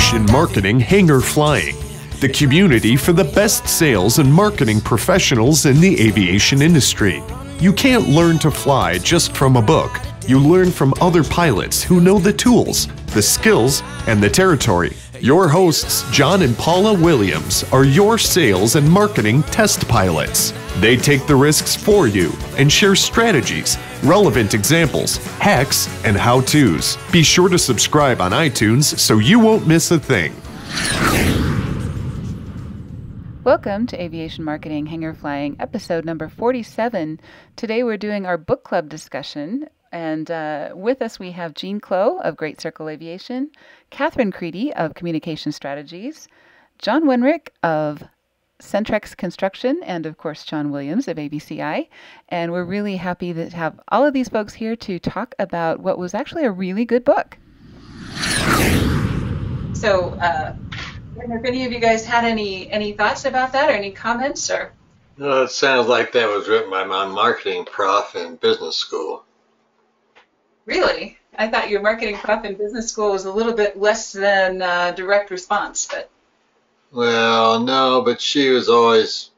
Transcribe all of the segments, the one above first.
Aviation Marketing Hangar Flying, the community for the best sales and marketing professionals in the aviation industry. You can't learn to fly just from a book. You learn from other pilots who know the tools, the skills, and the territory. Your hosts, John and Paula Williams, are your sales and marketing test pilots. They take the risks for you and share strategies, relevant examples, hacks, and how-tos. Be sure to subscribe on iTunes so you won't miss a thing. Welcome to Aviation Marketing Hangar Flying, episode number 47. Today we're doing our book club discussion, and with us we have Jean Clow of Great Circle Aviation, Catherine Creedy of Communication Strategies, John Wenrick of Centrex Construction, and of course John Williams of ABCI. And we're really happy to have all of these folks here to talk about what was actually a really good book. So, if any of you guys had any thoughts about that or any comments? Or no, it sounds like that was written by my marketing prof in business school. Really? I thought your marketing prof in business school was a little bit less than direct response, but. Well, no, but she was always,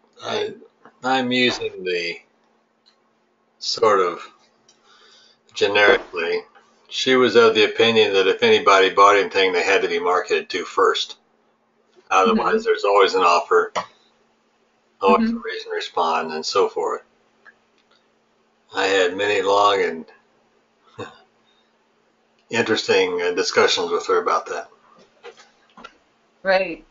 I'm using the sort of generically, she was of the opinion that if anybody bought anything, they had to be marketed to first. Otherwise, there's always an offer, always a reason to respond, and so forth. I had many long and interesting discussions with her about that. Right.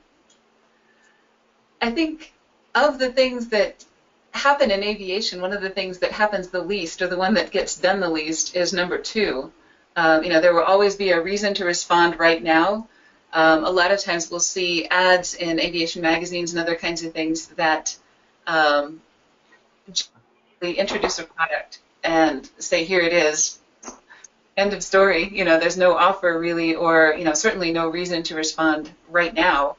I think of the things that happen in aviation, one of the things that happens the least, or the one that gets done the least, is number two. There will always be a reason to respond right now. A lot of times we'll see ads in aviation magazines and other kinds of things that they introduce a product and say, here it is, end of story. There's no offer really, or certainly no reason to respond right now.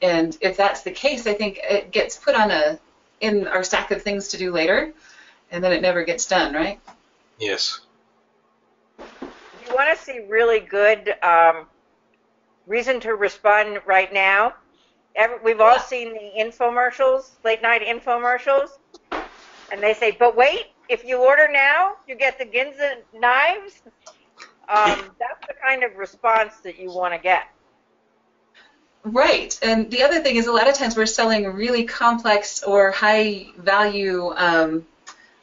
And if that's the case, I think it gets put on in our stack of things to do later, and then it never gets done, right? Yes. If you want to see really good reason to respond right now, we've all seen the infomercials, late night infomercials, and they say, but wait, if you order now, you get the Ginza knives. That's the kind of response that you want to get. Right, and the other thing is a lot of times we're selling really complex or high-value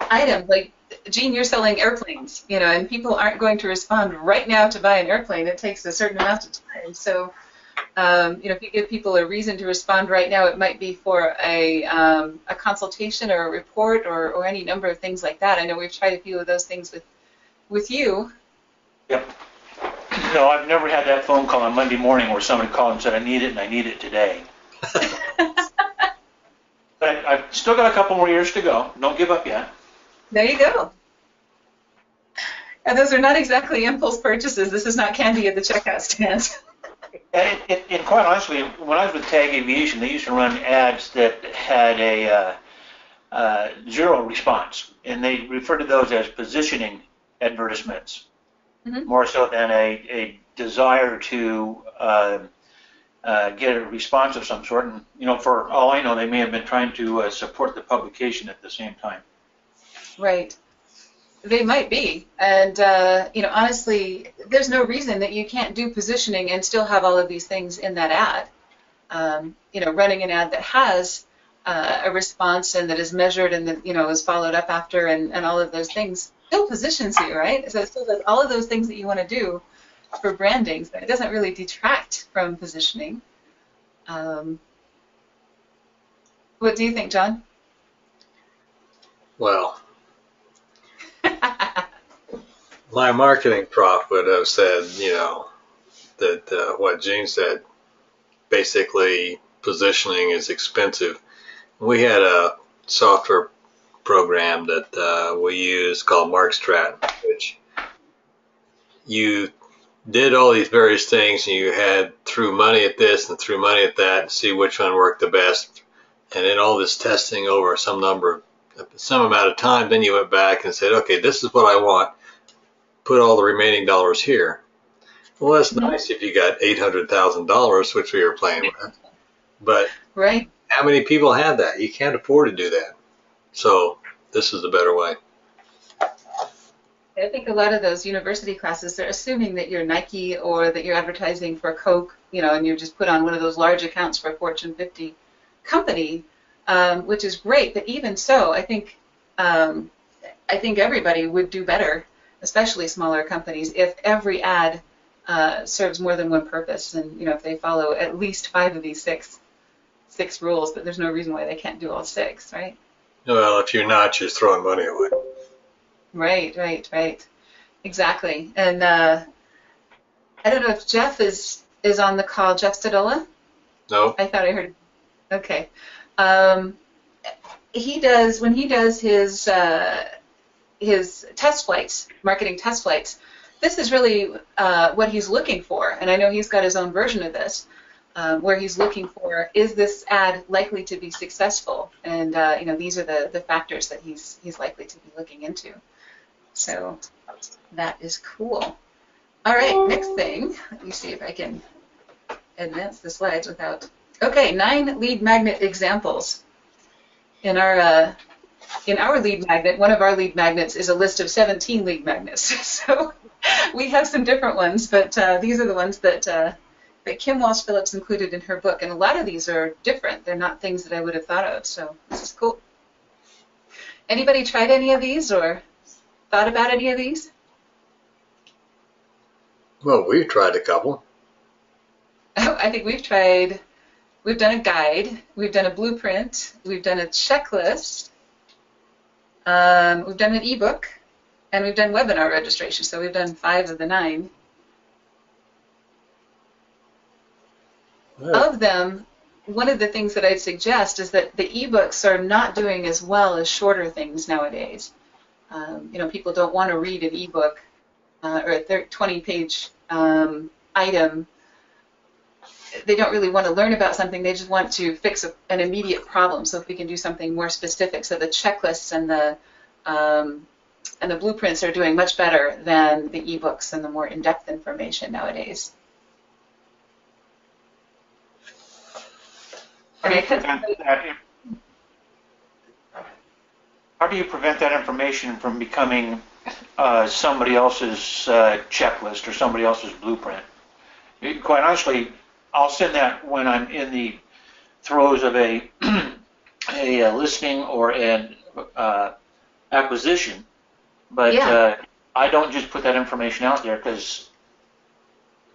items. Like, Jean, you're selling airplanes, and people aren't going to respond right now to buy an airplane. It takes a certain amount of time. So, if you give people a reason to respond right now, it might be for a consultation or a report or any number of things like that. I know we've tried a few of those things with you. Yep. No, I've never had that phone call on Monday morning where somebody called and said, I need it and I need it today. But I've still got a couple more years to go. Don't give up yet. There you go. And those are not exactly impulse purchases. This is not candy at the checkout stands. And quite honestly, when I was with Tag Aviation, they used to run ads that had a zero response, and they referred to those as positioning advertisements. More so than a desire to get a response of some sort. And, for all I know, they may have been trying to support the publication at the same time. Right. They might be. And, honestly, there's no reason that you can't do positioning and still have all of these things in that ad. Running an ad that has a response and that is measured and that, is followed up after and all of those things still positions you, right? So it still does all of those things that you want to do for branding. So it doesn't really detract from positioning. What do you think, John? Well, my marketing prof would have said, that what Jean said, basically positioning is expensive. We had a software program that we use called MarkStrat, which you did all these various things and you had threw money at this and threw money at that and see which one worked the best, and then all this testing over some amount of time, then you went back and said, okay, this is what I want, put all the remaining dollars here. Well, it's nice if you got $800,000, which we were playing with. But Right. how many people have that? You can't afford to do that. So this is the better way. I think a lot of those university classes, they're assuming that you're Nike or that you're advertising for Coke, and you just put on one of those large accounts for a Fortune 50 company, which is great. But even so, I think everybody would do better, especially smaller companies, if every ad serves more than one purpose, and if they follow at least 5 of these six rules. But there's no reason why they can't do all 6, right? Well, if you're not, you're throwing money away. Right. Exactly. And I don't know if Jeff is on the call. Jeff Stadola? No. I thought I heard. Okay. He does, when he does his test flights, marketing test flights, this is really what he's looking for. And I know he's got his own version of this, where he's looking for, is this ad likely to be successful? And these are the factors that he's likely to be looking into. So that is cool. All right, next thing. Let me see if I can advance the slides without. Okay, 9 lead magnet examples. In our lead magnet, one of our lead magnets is a list of 17 lead magnets. So we have some different ones, but these are the ones that Kim Walsh Phillips included in her book. And a lot of these are different. They're not things that I would have thought of. So this is cool. Anybody tried any of these or thought about any of these? Well, we've tried a couple. I think we've done a guide, we've done a blueprint, we've done a checklist, we've done an ebook, and we've done webinar registration. So we've done 5 of the 9. Yeah. Of them, one of the things that I'd suggest is that the ebooks are not doing as well as shorter things nowadays. People don't want to read an ebook or a 20-page item. They don't really want to learn about something. They just want to fix an immediate problem. So if we can do something more specific, so the checklists and the blueprints are doing much better than the ebooks and the more in-depth information nowadays. How do you prevent that information from becoming somebody else's checklist or somebody else's blueprint? Quite honestly, I'll send that when I'm in the throes of a listing or an acquisition, but Yeah. I don't just put that information out there because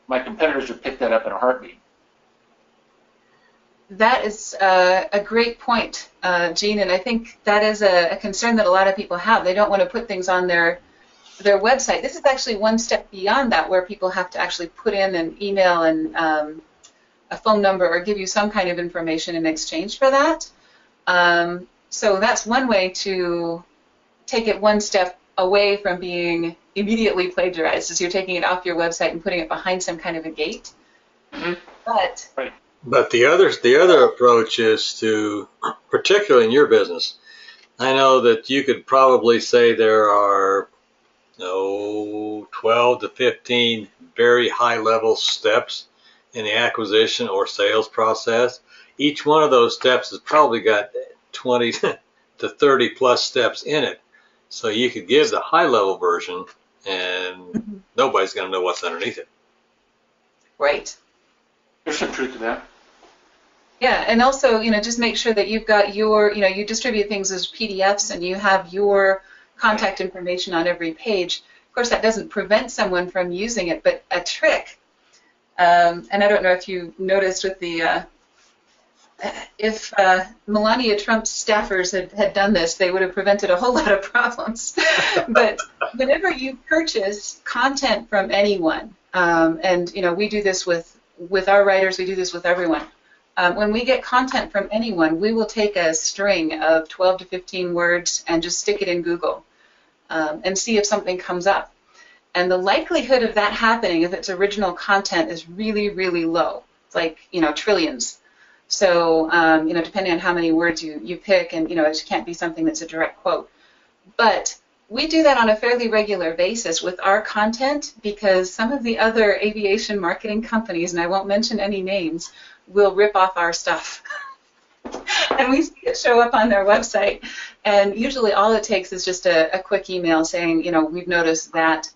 my competitors would pick that up in a heartbeat. That is a great point, Jean, and I think that is a concern that a lot of people have. They don't want to put things on their website. This is actually one step beyond that, where people have to actually put in an email and a phone number or give you some kind of information in exchange for that. So that's one way to take it one step away from being immediately plagiarized, is you're taking it off your website and putting it behind some kind of a gate. Mm-hmm. But Right. But the other approach is to, particularly in your business, I know that you could probably say there are 12 to 15 very high level steps in the acquisition or sales process. Each one of those steps has probably got 20 to 30 plus steps in it. So you could give the high level version and nobody's going to know what's underneath it. right. There's some truth to that. Yeah, and also, just make sure that you've got your, you distribute things as PDFs and you have your contact information on every page. Of course, that doesn't prevent someone from using it, but a trick, and I don't know if you noticed with the, if Melania Trump's staffers had done this, they would have prevented a whole lot of problems. But whenever you purchase content from anyone, and, we do this with our writers, we do this with everyone. When we get content from anyone, we will take a string of 12 to 15 words and just stick it in Google and see if something comes up. And the likelihood of that happening, if it's original content, is really, really low. It's like, trillions. So, depending on how many words you pick, and, it can't be something that's a direct quote. But we do that on a fairly regular basis with our content because some of the other aviation marketing companies, and I won't mention any names, will rip off our stuff. And we see it show up on their website. And usually all it takes is just a quick email saying, you know, we've noticed that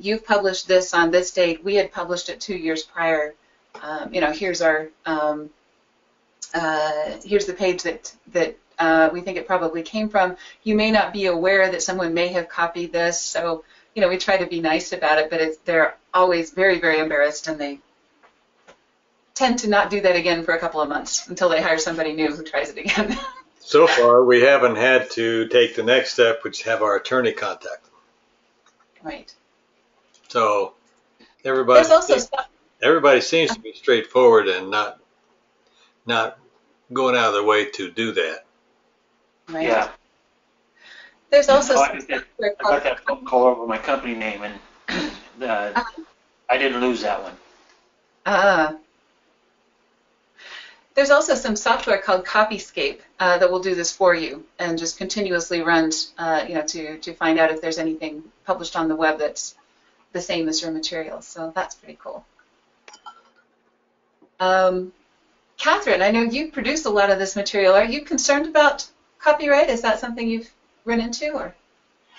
you've published this on this date. We had published it 2 years prior. You know, here's our here's the page that we think it probably came from. You may not be aware that someone may have copied this, so you know we try to be nice about it, but they're always very, very embarrassed, and they tend to not do that again for a couple of months until they hire somebody new who tries it again. So far, we haven't had to take the next step, which is have our attorney contact them. Right. So everybody seems to be straightforward and not going out of their way to do that. Right. Yeah. There's also I got that phone call over my company name, and I didn't lose that one. There's also some software called Copyscape that will do this for you and just continuously runs, you know, to find out if there's anything published on the web that's the same as your material. So that's pretty cool. Catherine, I know you produce a lot of this material. Are you concerned about copyright? Is that something you've run into, or?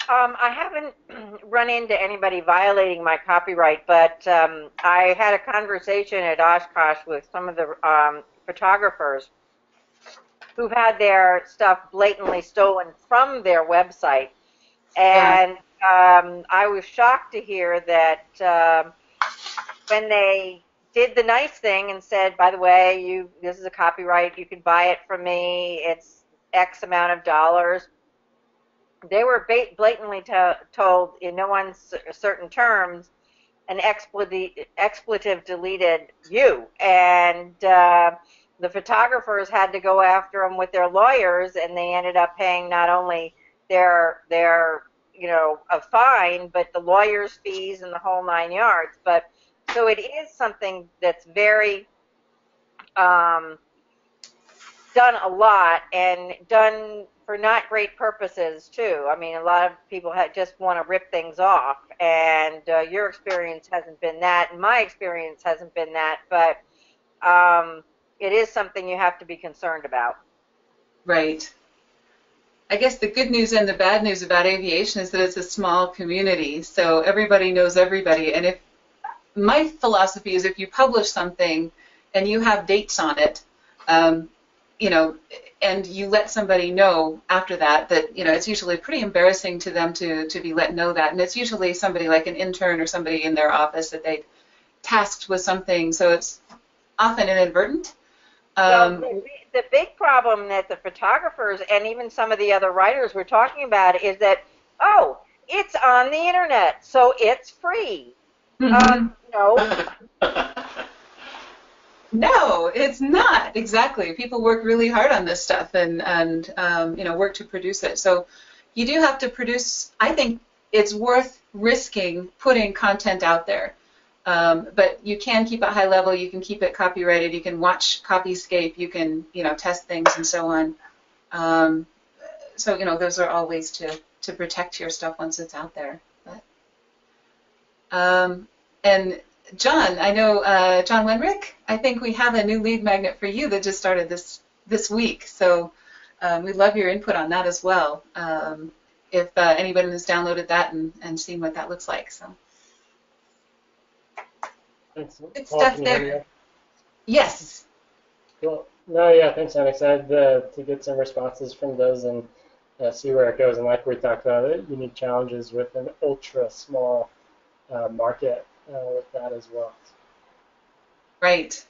I haven't run into anybody violating my copyright, but I had a conversation at Oshkosh with some of the photographers who've had their stuff blatantly stolen from their website, and I was shocked to hear that when they did the nice thing and said, by the way, this is a copyright, you can buy it from me, it's X amount of dollars, they were blatantly told in no uncertain terms an expletive deleted you, and the photographers had to go after them with their lawyers, and they ended up paying not only their you know, a fine, but the lawyers' fees and the whole 9 yards. But so it is something that's very done a lot and done for not great purposes too. I mean, a lot of people just want to rip things off, and your experience hasn't been that, and my experience hasn't been that, but it is something you have to be concerned about. Right. I guess the good news and the bad news about aviation is that it's a small community, so everybody knows everybody. And if my philosophy is if you publish something and you have dates on it, you know, and you let somebody know after that, you know, it's usually pretty embarrassing to them to be let know that. And it's usually somebody like an intern or somebody in their office that they tasked with something, so it's often inadvertent. Well, the big problem that the photographers and even some of the other writers were talking about is that, oh, it's on the internet, so it's free. Mm-hmm. No. No, it's not. Exactly. People work really hard on this stuff and you know, work to produce it. So you do have to produce. I think it's worth risking putting content out there. But you can keep it high level. You can keep it copyrighted. You can watch Copyscape. You can, you know, test things and so on. So, you know, those are all ways to protect your stuff once it's out there. But, and John, I know, John Wenrick, I think we have a new lead magnet for you that just started this week. So we'd love your input on that as well, if anybody has downloaded that and seen what that looks like. So Thanks. good Paul, stuff can you hear me? there. Yes. Cool. No, yeah, thanks. I'm excited to get some responses from those and see where it goes. And like we talked about, unique challenges with an ultra small market with that as well. Right.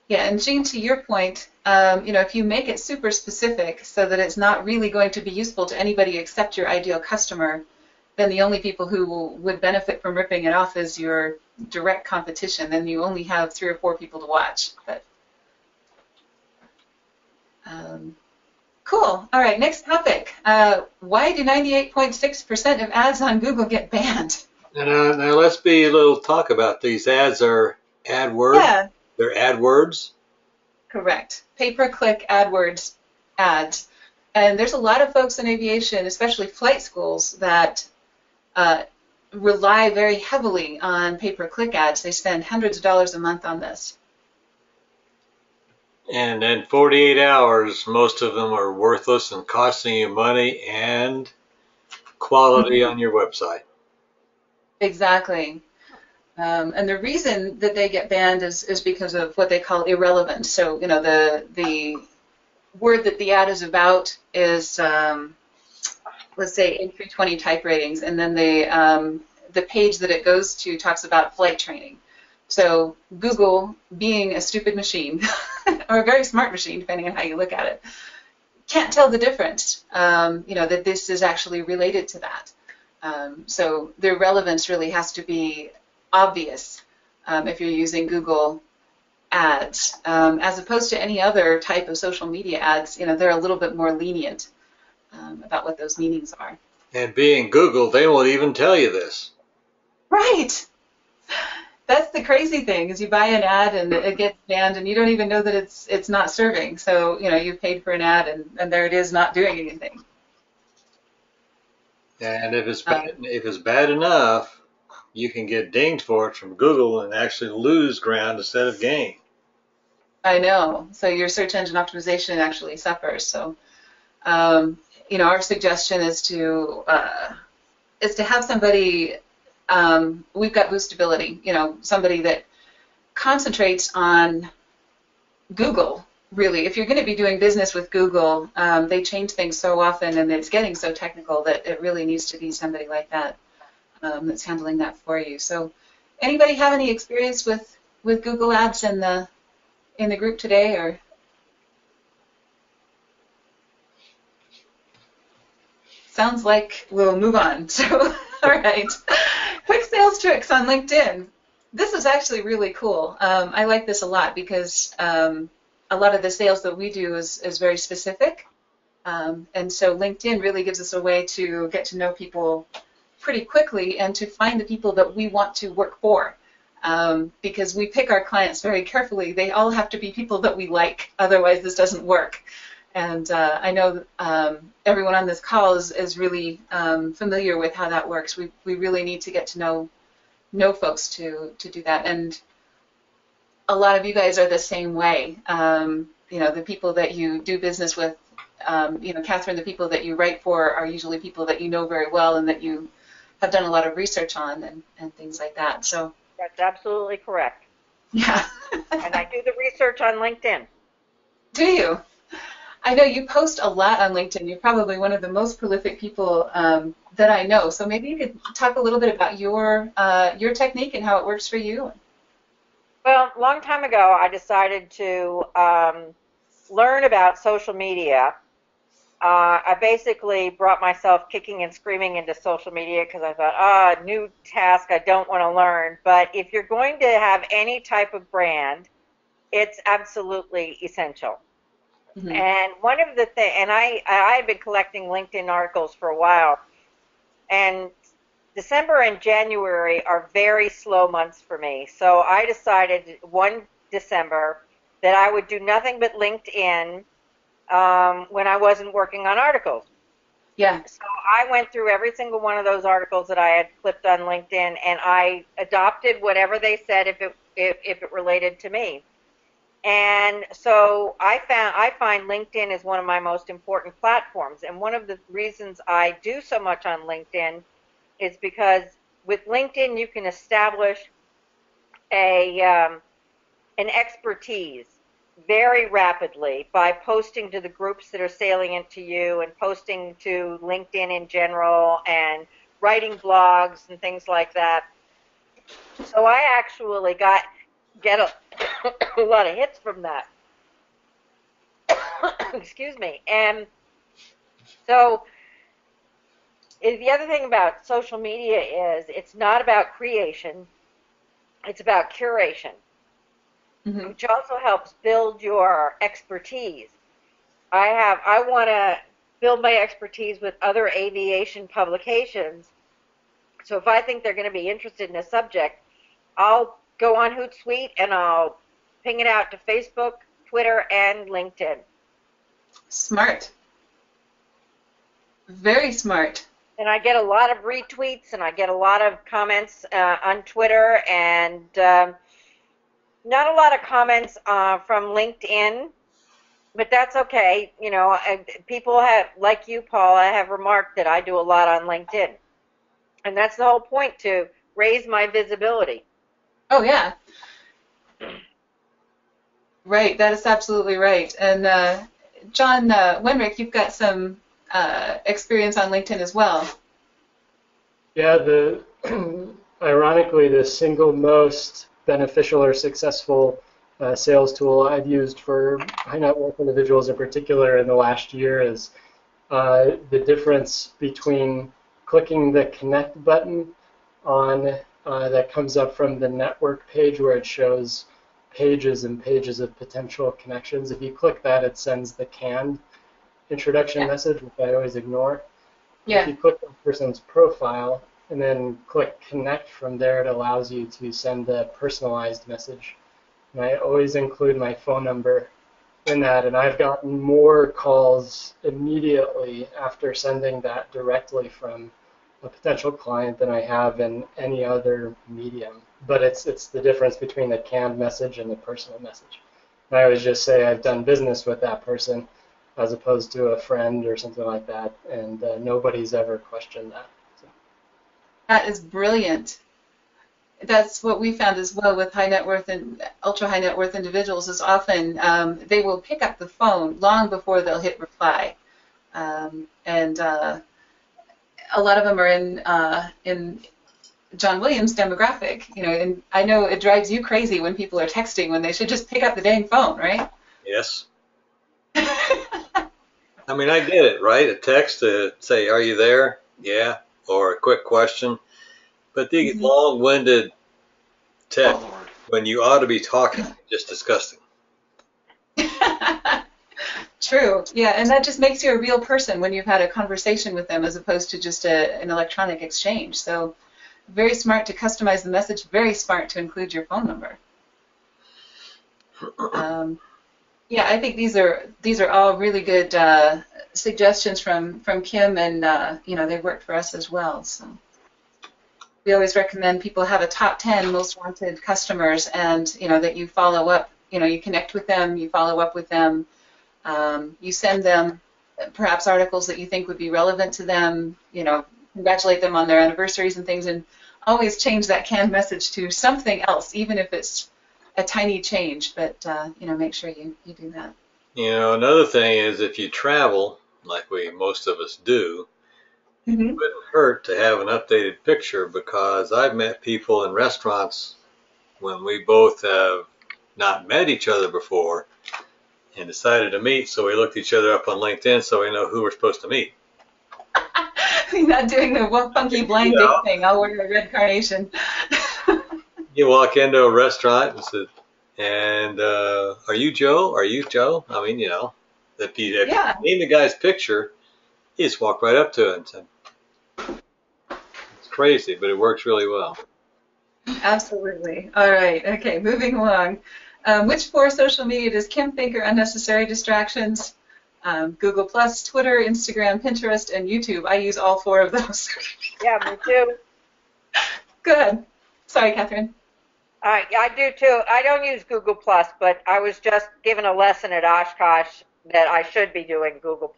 Yeah, and Jean, to your point, you know, if you make it super specific so that it's not really going to be useful to anybody except your ideal customer, then the only people who would benefit from ripping it off is your direct competition. Then you only have 3 or 4 people to watch. But cool. All right, next topic. Why do 98.6% of ads on Google get banned? Now let's be a little talk about these ads. Are AdWords? Yeah. They're AdWords? Correct. Pay-per-click AdWords ads. And there's a lot of folks in aviation, especially flight schools, that rely very heavily on pay-per-click ads. They spend hundreds of dollars a month on this. And in 48 hours, most of them are worthless and costing you money and quality on your website. Exactly. And the reason that they get banned is because of what they call irrelevant. So, you know, the word that the ad is about is, let's say, A320 type ratings, and then the page that it goes to talks about flight training. So Google, being a stupid machine, or a very smart machine, depending on how you look at it, can't tell the difference, you know, that this is actually related to that. So the relevance really has to be obvious if you're using Google ads, as opposed to any other type of social media ads. You know, they're a little bit more lenient about what those meanings are. And being Google, they won't even tell you this. Right. That's the crazy thing, is you buy an ad and it gets banned and you don't even know that it's not serving. So, you know, you've paid for an ad and there it is, not doing anything. And if it's bad enough, you can get dinged for it from Google and actually lose ground instead of gain. I know. So your search engine optimization actually suffers. So, you know, our suggestion is to have somebody. We've got Boostability. You know, somebody that concentrates on Google. Really, if you're going to be doing business with Google, they change things so often, and it's getting so technical that it really needs to be somebody like that that's handling that for you. So, anybody have any experience with Google Ads in the group today, or? Sounds like we'll move on. So, all right. Quick sales tricks on LinkedIn. This is actually really cool. I like this a lot because a lot of the sales that we do is very specific. And so LinkedIn really gives us a way to get to know people pretty quickly and to find the people that we want to work for. Because we pick our clients very carefully. They all have to be people that we like, otherwise this doesn't work. And I know everyone on this call is really familiar with how that works. We really need to get to know folks to do that. And a lot of you guys are the same way. You know, the people that you do business with, you know, Catherine, the people that you write for are usually people that you know very well and that you have done a lot of research on and things like that. So that's absolutely correct. Yeah. And I do the research on LinkedIn. Do you? I know you post a lot on LinkedIn. You're probably one of the most prolific people that I know. So maybe you could talk a little bit about your technique and how it works for you. Well, a long time ago, I decided to learn about social media. I basically brought myself kicking and screaming into social media because I thought, new task I don't want to learn. But if you're going to have any type of brand, it's absolutely essential. Mm-hmm. And one of the things, and I had been collecting LinkedIn articles for a while, and December and January are very slow months for me. So I decided one December that I would do nothing but LinkedIn when I wasn't working on articles. Yeah. So I went through every single one of those articles that I had clipped on LinkedIn, and I adopted whatever they said if it related to me. And so I find LinkedIn is one of my most important platforms. And one of the reasons I do so much on LinkedIn is because with LinkedIn you can establish an expertise very rapidly by posting to the groups that are salient to you and posting to LinkedIn in general and writing blogs and things like that. So I actually get a lot of hits from that. Excuse me. And so the other thing about social media is it's not about creation, it's about curation, mm-hmm. which also helps build your expertise. I want to build my expertise with other aviation publications. So if I think they're going to be interested in a subject, I'll go on Hootsuite and I'll ping it out to Facebook, Twitter, and LinkedIn. Smart. Very smart. And I get a lot of retweets, and I get a lot of comments on Twitter, and not a lot of comments from LinkedIn, but that's okay. You know, people have, like you, Paula, have remarked that I do a lot on LinkedIn. And that's the whole point, to raise my visibility. Oh, yeah. Right, that is absolutely right. And John Wenrick, you've got some experience on LinkedIn as well. Yeah, ironically, the single most beneficial or successful sales tool I've used for high net worth individuals in particular in the last year is the difference between clicking the connect button on that comes up from the network page where it shows pages and pages of potential connections. If you click that, it sends the canned introduction message, which I always ignore. Yeah. If you click the person's profile and then click connect from there, it allows you to send a personalized message. And I always include my phone number in that, and I've gotten more calls immediately after sending that directly from a potential client than I have in any other medium. But it's the difference between the canned message and the personal message. And I always just say I've done business with that person as opposed to a friend or something like that, and nobody's ever questioned that. So. That is brilliant. That's what we found as well with high net worth and ultra high net worth individuals is often they will pick up the phone long before they'll hit reply. And a lot of them are in John Williams' demographic, you know, and I know it drives you crazy when people are texting when they should just pick up the dang phone, right? Yes. I mean, I get it, right? A text to say, "Are you there?" Yeah, or a quick question. But the long-winded text when you ought to be talking, just disgusting. True. Yeah, and that just makes you a real person when you've had a conversation with them as opposed to just an electronic exchange. So very smart to customize the message, very smart to include your phone number. Yeah, I think these are all really good suggestions from Kim, and you know, they worked for us as well. So we always recommend people have a top 10 most wanted customers, and you know that you follow up. You know, you connect with them, you follow up with them, you send them perhaps articles that you think would be relevant to them. You know, congratulate them on their anniversaries and things, and always change that canned message to something else, even if it's a tiny change, but you know, make sure you do that. You know, another thing is if you travel, like most of us do, it wouldn't hurt to have an updated picture, because I've met people in restaurants when we both have not met each other before and decided to meet, so we looked each other up on LinkedIn so we know who we're supposed to meet. You're not doing the funky blind date thing. I'll wear a red carnation. You walk into a restaurant and say, are you Joe? Are you Joe? I mean, you know, if you name the guy's picture, you just walk right up to it and say, it's crazy, but it works really well. Absolutely. All right. Okay, moving along. Which 4 social media does Kim think are unnecessary distractions? Google+, Twitter, Instagram, Pinterest, and YouTube. I use all 4 of those. Yeah, me too. Good. Sorry, Catherine. I do too. I don't use Google+, but I was just given a lesson at Oshkosh that I should be doing Google+.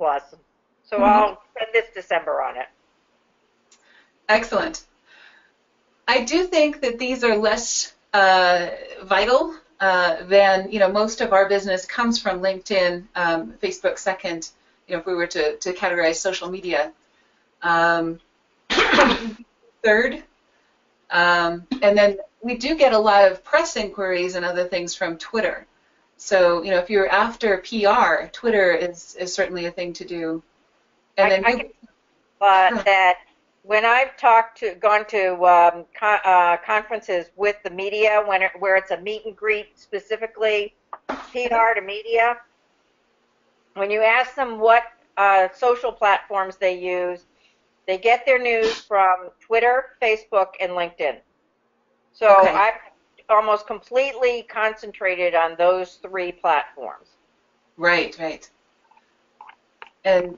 So I'll spend this December on it. Excellent. I do think that these are less vital than, you know, most of our business comes from LinkedIn, Facebook second, you know, if we were to categorize social media. Third. And then we do get a lot of press inquiries and other things from Twitter. So, you know, if you're after PR, Twitter is certainly a thing to do. And then that when I've gone to conferences with the media, where it's a meet and greet specifically, PR to media, when you ask them what social platforms they use, they get their news from Twitter, Facebook, and LinkedIn. So I've almost completely concentrated on those 3 platforms. Right, right. And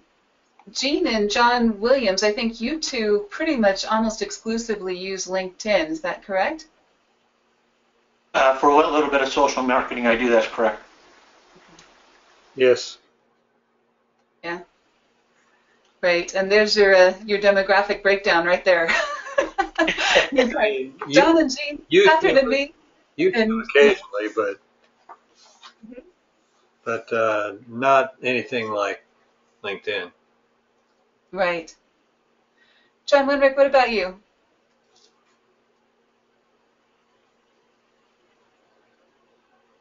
Jean and John Williams, I think you two pretty much almost exclusively use LinkedIn. Is that correct? For a little bit of social marketing, I do. That's correct. Yes. Yeah. Right, and there's your demographic breakdown right there. John and Jean, Catherine and me. You and occasionally, but not anything like LinkedIn. Right. John Winrick, what about you?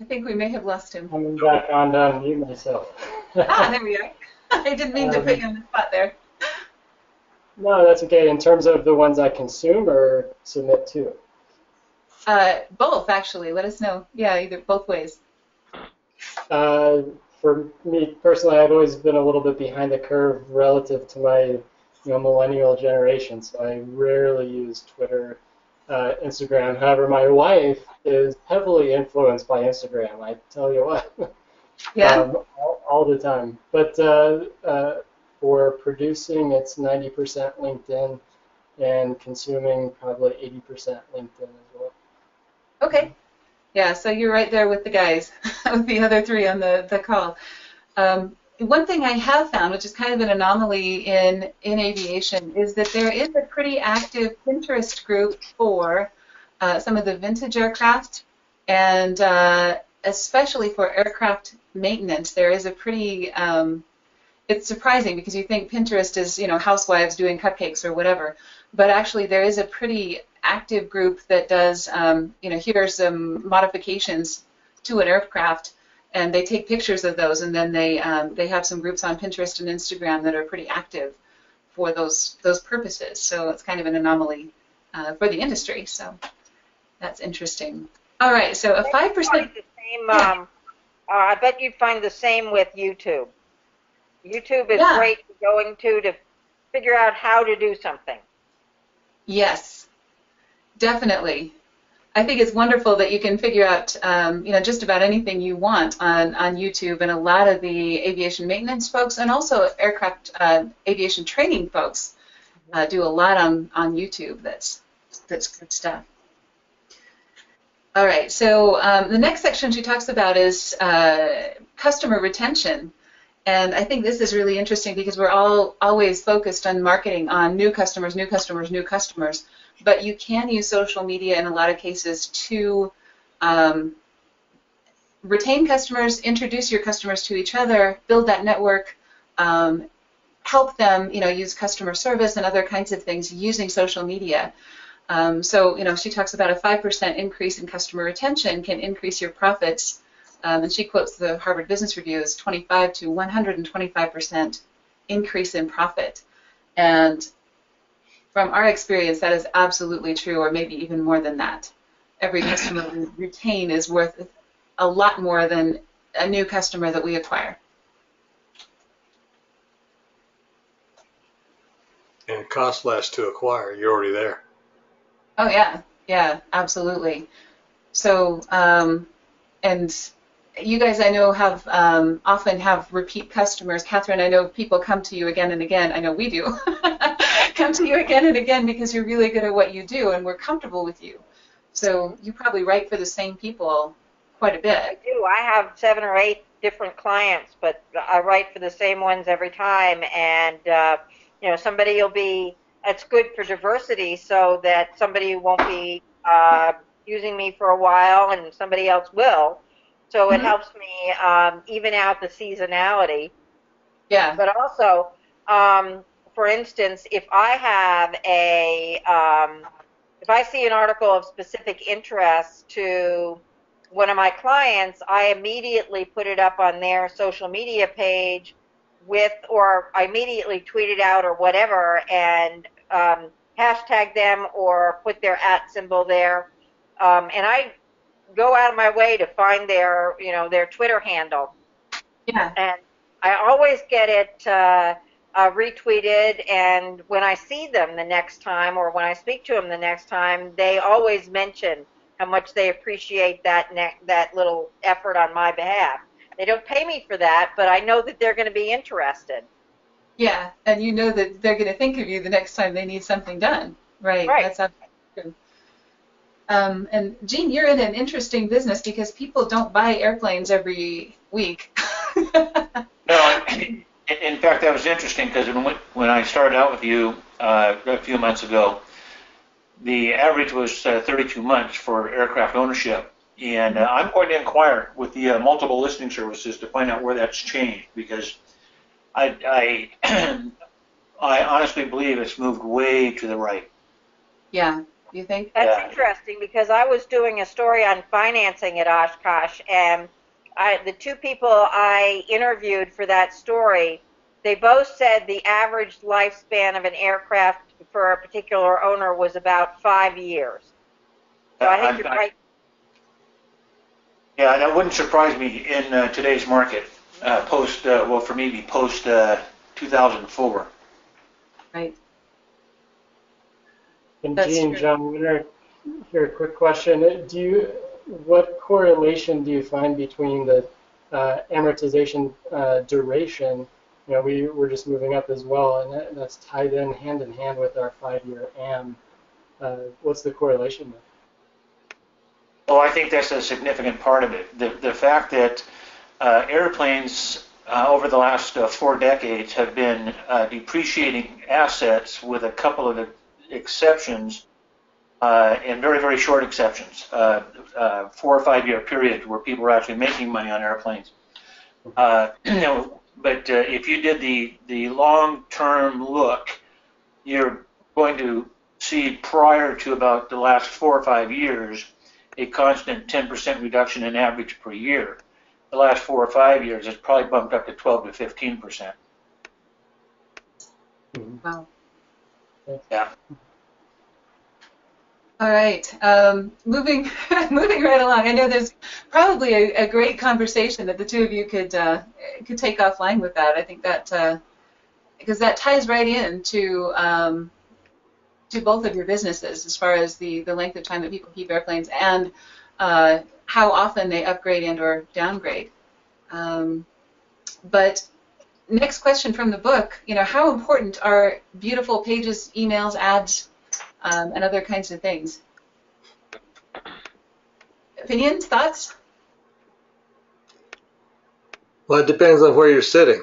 I think we may have lost him. I'm back on to unmute myself. There we are. I didn't mean to put you on the spot there. No, that's okay. In terms of the ones I consume or submit to? Both, actually. Let us know. Yeah, either both ways. For me personally, I've always been a little bit behind the curve relative to my millennial generation, so I rarely use Twitter, Instagram. However, my wife is heavily influenced by Instagram. I tell you what, Yeah. all the time. But for producing, it's 90% LinkedIn, and consuming probably 80% LinkedIn as well. Okay. Yeah, so you're right there with the guys, with the other three on the call. One thing I have found, which is kind of an anomaly in aviation, is that there is a pretty active Pinterest group for some of the vintage aircraft, and especially for aircraft maintenance. There is a pretty, it's surprising because you think Pinterest is, housewives doing cupcakes or whatever, but actually there is a pretty active group that does, here are some modifications to an aircraft, and they take pictures of those, and then they have some groups on Pinterest and Instagram that are pretty active for those purposes. So it's kind of an anomaly for the industry. So that's interesting. All right, so a 5%. I bet you'd find the same with YouTube. YouTube is great going to figure out how to do something. Yes, definitely. I think it's wonderful that you can figure out, just about anything you want on YouTube, and a lot of the aviation maintenance folks and also aircraft aviation training folks do a lot on YouTube. That's good stuff. All right, so the next section she talks about is customer retention. And I think this is really interesting because we're all always focused on marketing on new customers, but you can use social media in a lot of cases to retain customers, introduce your customers to each other, build that network, help them, use customer service and other kinds of things using social media. So, she talks about a 5% increase in customer retention can increase your profits. And she quotes the Harvard Business Review as 25 to 125% increase in profit. And from our experience, that is absolutely true, or maybe even more than that. Every customer we retain is worth a lot more than a new customer that we acquire. And it costs less to acquire. You're already there. Oh, yeah, absolutely. So, and you guys, I know, have often have repeat customers. Catherine, I know people come to you again and again. I know we do. Come to you again and again because you're really good at what you do and we're comfortable with you. So you probably write for the same people quite a bit. I do. I have 7 or 8 different clients, but I write for the same ones every time. And, somebody will be, it's good for diversity so that somebody won't be using me for a while and somebody else will. So it helps me even out the seasonality. Yeah. But also, for instance, if I have if I see an article of specific interest to one of my clients, I immediately put it up on their social media page or I immediately tweet it out or whatever and hashtag them or put their @ symbol there. And I go out of my way to find their Twitter handle. Yeah. And I always get it retweeted, and when I see them the next time or when I speak to them the next time, they always mention how much they appreciate that little effort on my behalf. They don't pay me for that, but I know that they're going to be interested. Yeah, and you know that they're going to think of you the next time they need something done. Right. Right. That's absolutely true. And Jean, you're in an interesting business because people don't buy airplanes every week. No, in fact, that was interesting because when I started out with you a few months ago, the average was 32 months for aircraft ownership. And I'm going to inquire with the multiple listing services to find out where that's changed, because I I honestly believe it's moved way to the right. Yeah, you think? That's Yeah. interesting because I was doing a story on financing at Oshkosh, and the two people I interviewed for that story, they both said the average lifespan of an aircraft for a particular owner was about 5 years. So I think you're right. Yeah, that wouldn't surprise me in today's market, well, for me, post 2004. Right. And That's Jean, true. John, here a quick question. What correlation do you find between the amortization duration? You know, we're just moving up as well, and that's tied in hand with our 5-year AM. What's the correlation there? Well, I think that's a significant part of it. The fact that airplanes over the last 4 decades have been depreciating assets, with a couple of exceptions, and very, very short exceptions, 4 or 5 year period where people were actually making money on airplanes. But if you did the long-term look, you're going to see, prior to about the last 4 or 5 years, a constant 10% reduction in average per year. The last 4 or 5 years, it's probably bumped up to 12 to 15%. Wow. Yeah. All right. Moving moving right along. I know there's probably a great conversation that the two of you could take offline with that. I think that because that ties right in to both of your businesses, as far as the length of time that people keep airplanes, and how often they upgrade and or downgrade. But next question from the book, you know, how important are beautiful pages, emails, ads, and other kinds of things? Opinions, thoughts? Well, it depends on where you're sitting.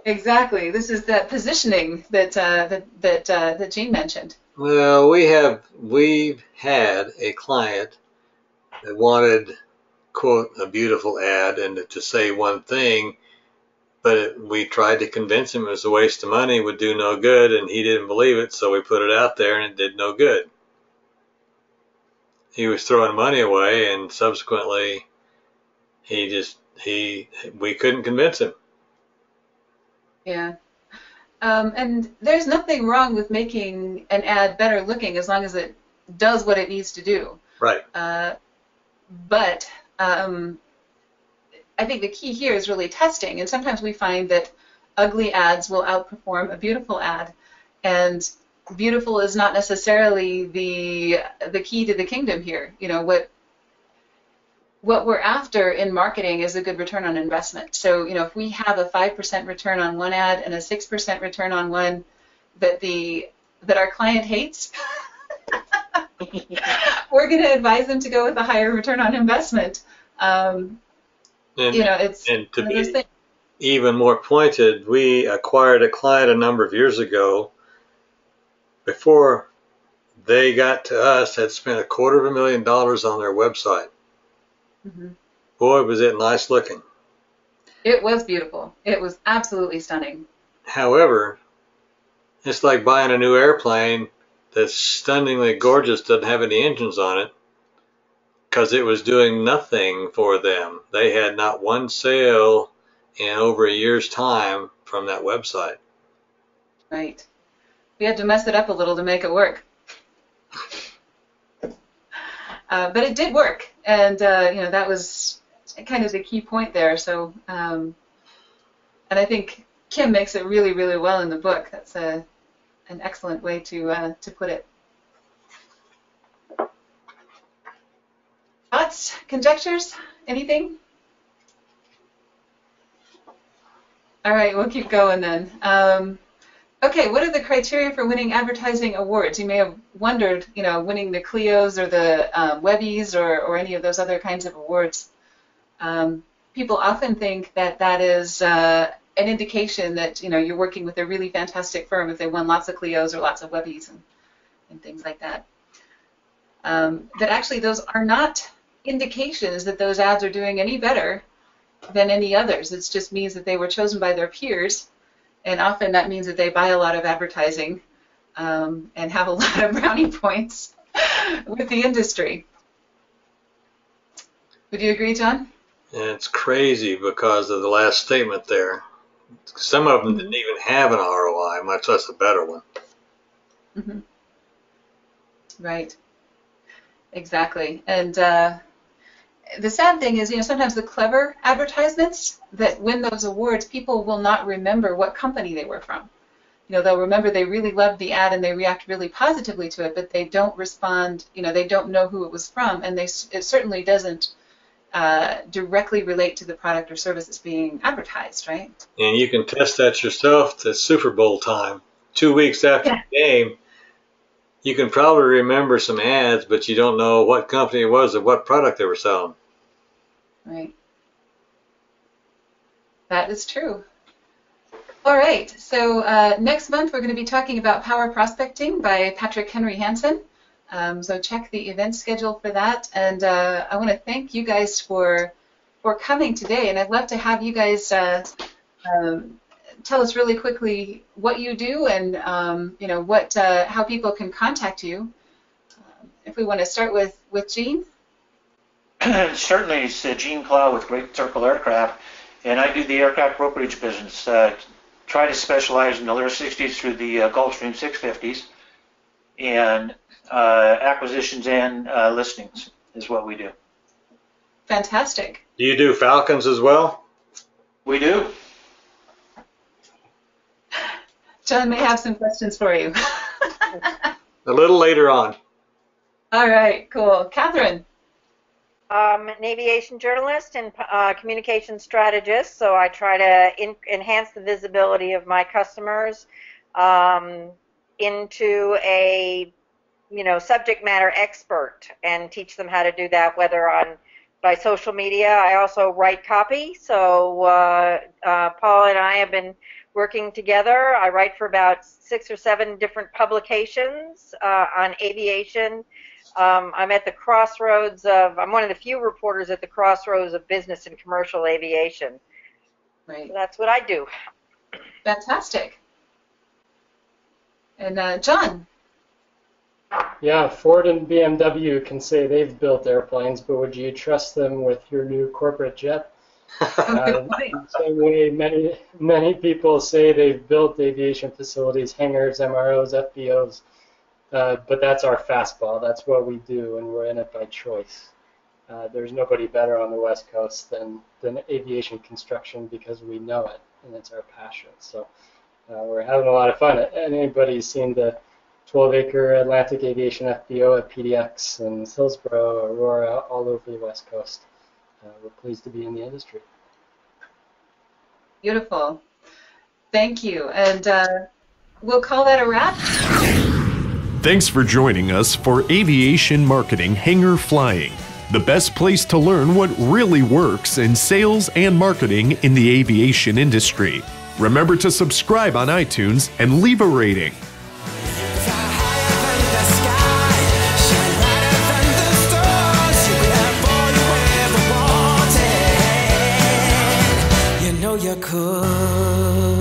Exactly. This is that positioning that Jean mentioned. Well, we've had a client that wanted, quote, a beautiful ad and to say one thing, but we tried to convince him it was a waste of money, would do no good, and he didn't believe it, so we put it out there and it did no good. He was throwing money away, and subsequently we couldn't convince him. Yeah. And there's nothing wrong with making an ad better looking as long as it does what it needs to do. Right. But I think the key here is really testing. And sometimes we find that ugly ads will outperform a beautiful ad. And beautiful is not necessarily the key to the kingdom here. You know, what we're after in marketing is a good return on investment. So, you know, if we have a 5% return on one ad and a 6% return on one that our client hates, we're going to advise them to go with a higher return on investment. It's and to one of those be things. even more pointed, we acquired a client a number of years ago. Before they got to us, had spent $250,000 on their website. Mm-hmm. Boy, was it nice looking. It was beautiful. It was absolutely stunning. However, it's like buying a new airplane that's stunningly gorgeous, doesn't have any engines on it, because it was doing nothing for them. They had not one sale in over a year's time from that website. Right. We had to mess it up a little to make it work. But it did work, and that was kind of the key point there. So, and I think Kim makes it really, really well in the book. That's an excellent way to put it. Thoughts, conjectures, anything? All right, we'll keep going then. Okay, what are the criteria for winning advertising awards? You may have wondered, winning the Clios or the Webbies or any of those other kinds of awards. People often think that that is an indication that, you're working with a really fantastic firm if they won lots of Clios or lots of Webbies and things like that. But actually, those are not indications that those ads are doing any better than any others. It just means that they were chosen by their peers, and often that means that they buy a lot of advertising and have a lot of brownie points with the industry. Would you agree, John? And it's crazy because of the last statement there. Some of them didn't even have an ROI, much less a better one. Mm-hmm. Right. Exactly. And the sad thing is, sometimes the clever advertisements that win those awards, people will not remember what company they were from. They'll remember they really loved the ad and they react really positively to it, but they don't respond, they don't know who it was from, and it certainly doesn't directly relate to the product or service that's being advertised, right? And you can test that yourself at Super Bowl time. 2 weeks after the game, you can probably remember some ads, but you don't know what company it was or what product they were selling. Right. That is true. All right. So next month we're going to be talking about Power Prospecting by Patrick Henry Hansen. So check the event schedule for that. And I want to thank you guys for coming today. And I'd love to have you guys tell us really quickly what you do and how people can contact you. If we want to start with Gene. Certainly, it's Gene Clow with Great Circle Aircraft, and I do the aircraft brokerage business. Try to specialize in the Lear 60s through the Gulfstream 650s, and acquisitions and listings is what we do. Fantastic. Do you do Falcons as well? We do. John may have some questions for you. A little later on. All right, cool. Catherine. I'm an aviation journalist and communication strategist, so I try to enhance the visibility of my customers into a subject matter expert and teach them how to do that, whether by social media. I also write copy, so Paul and I have been working together. I write for about 6 or 7 different publications on aviation. I'm at the crossroads I'm one of the few reporters at the crossroads of business and commercial aviation. Right. So that's what I do. Fantastic. And John. Yeah, Ford and BMW can say they've built airplanes, but would you trust them with your new corporate jet? The same way many people say they've built aviation facilities, hangars, MROs, FBOs, but that's our fastball. That's what we do, and we're in it by choice. There's nobody better on the West Coast than aviation construction because we know it, and it's our passion. So we're having a lot of fun. Anybody's seen the 12-acre Atlantic Aviation FBO at PDX and Hillsborough, Aurora, all over the West Coast. We're pleased to be in the industry. Beautiful. Thank you. And we'll call that a wrap. Thanks for joining us for Aviation Marketing Hangar Flying, the best place to learn what really works in sales and marketing in the aviation industry. Remember to subscribe on iTunes and leave a rating. You could.